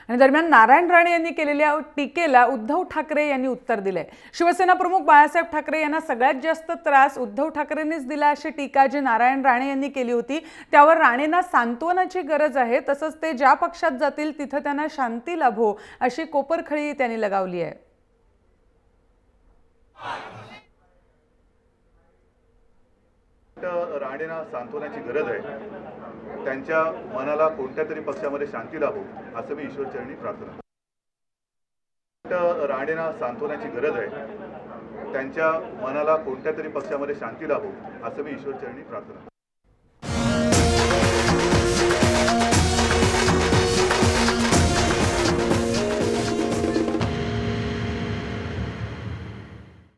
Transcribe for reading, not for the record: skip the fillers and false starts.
आणि दरम्यान नारायण राणे यांनी केलेल्या टीकेला उद्धव ठाकरे यांनी उत्तर दिले। शिवसेना प्रमुख बाळासाहेब ठाकरे यांना सगळ्यात जास्त त्रास उद्धव ठाकरेंनीच दिला अशी टीका जी नारायण राणे यांनी केली होती त्यावर राणेंना सांत्वनाची गरज आहे, तसंच ते ज्या पक्षात जातील तिथे त्यांना शांती लाभो अशी कोपरखळी त्यांनी लगावली आहे। राणेंना सांत्वनाची गरज आहे, त्यांच्या मनाला कोणत्या तरी पक्षामध्ये शांती लाभो असं मी ईश्वरचरणी प्रार्थना करतो। राणेंना सांत्वनाची गरज आहे, त्यांच्या मनाला कोणत्या तरी पक्षामध्ये शांती लाभो असं मी ईश्वरचरणी प्रार्थना करतो।